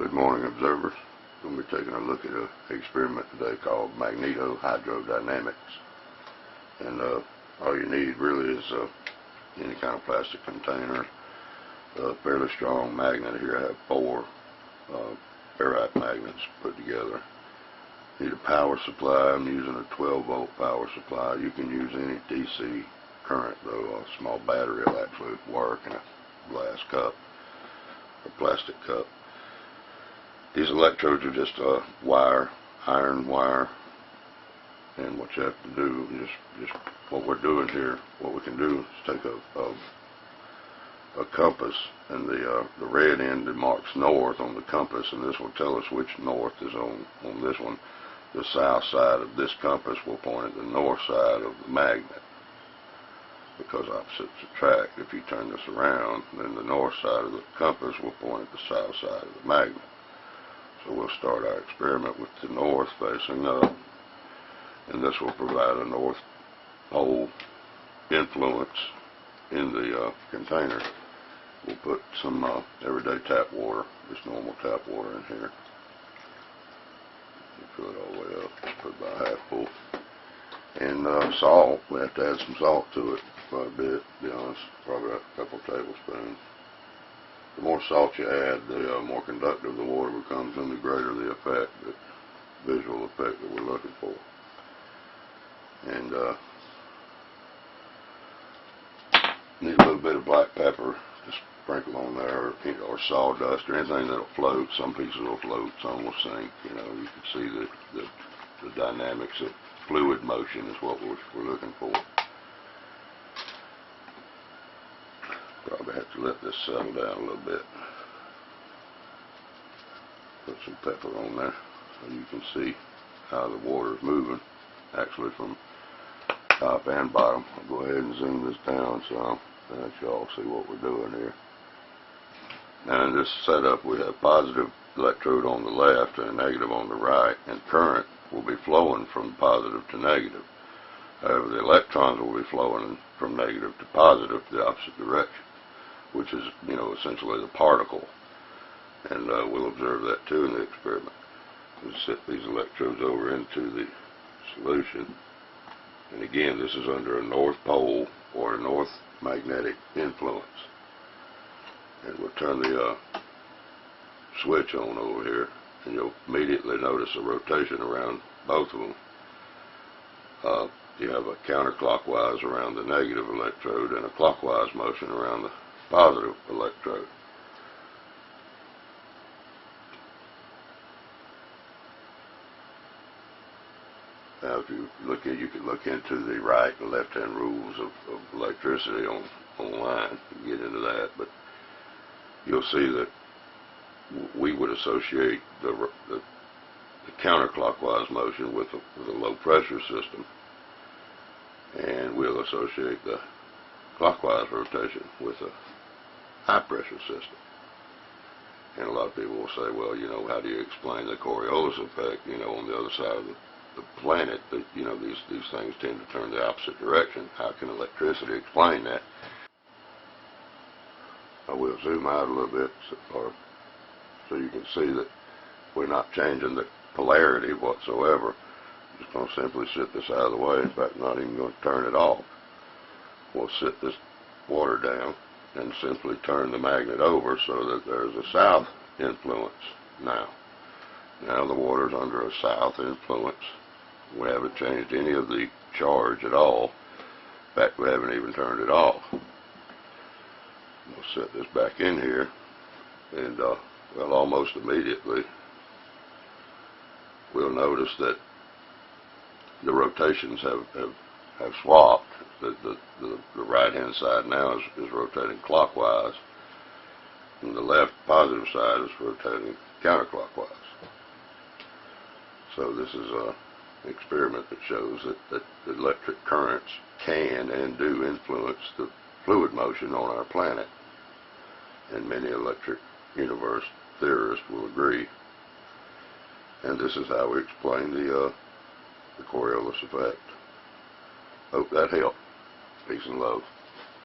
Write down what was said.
Good morning, observers. We'll be taking a look at an experiment today called magnetohydrodynamics. And all you need really is any kind of plastic container, a fairly strong magnet. Here I have 4 ferrite magnets put together. Need a power supply. I'm using a 12-volt power supply. You can use any DC current though. A small battery will actually work in a glass cup or plastic cup. These electrodes are just a wire, iron wire, and what you have to do, just what we're doing here, what we can do is take a compass, and the red end marks north on the compass, and this will tell us which north is on this one. The south side of this compass will point at the north side of the magnet, because opposites attract. If you turn this around, then the north side of the compass will point at the south side of the magnet. So we'll start our experiment with the north facing up, and this will provide a north pole influence in the container. We'll put some everyday tap water, just normal tap water in here. Fill it all the way up, put about half full. And salt, we have to add some salt to it quite a bit, to be honest, probably a couple tablespoons. The more salt you add, the more conductive the water becomes, and the greater the effect, the visual effect that we're looking for. And need a little bit of black pepper to sprinkle on there, or sawdust, or anything that'll float. Some pieces will float, some will sink. You know, you can see the dynamics of fluid motion is what we're looking for. Probably have to let this settle down a little bit. Put some pepper on there so you can see how the water is moving, actually from top and bottom. I'll go ahead and zoom this down so that you all see what we're doing here. Now in this setup we have positive electrode on the left and a negative on the right, and current will be flowing from positive to negative. However, the electrons will be flowing from negative to positive, the opposite direction, which is, you know, essentially the particle. And we'll observe that too in the experiment. We'll set these electrodes over into the solution. And again, this is under a north pole or a north magnetic influence. And we'll turn the switch on over here, and you'll immediately notice a rotation around both of them. You have a counterclockwise around the negative electrode and a clockwise motion around the positive electrode. Now if you look at, you can look into the right and left hand rules of electricity online and get into that, but you'll see that we would associate the counterclockwise motion with a low pressure system, and we'll associate the clockwise rotation with a high pressure system. And a lot of people will say, well, you know, how do you explain the Coriolis effect, you know, on the other side of the planet, that, you know, these things tend to turn the opposite direction. How can electricity explain that? I will zoom out a little bit so you can see that we're not changing the polarity whatsoever. I'm just going to simply sit this out of the way. In fact, not even going to turn it off. We'll sit this water down and simply turn the magnet over so that there's a south influence now. Now the water's under a south influence. We haven't changed any of the charge at all. In fact, we haven't even turned it off. We'll set this back in here, and well, almost immediately we'll notice that the rotations have swapped. The right hand side now is rotating clockwise, and the left positive side is rotating counterclockwise. So this is an experiment that shows that electric currents can and do influence the fluid motion on our planet, and many electric universe theorists will agree. And this is how we explain the Coriolis effect. Hope that helped. Peace and love.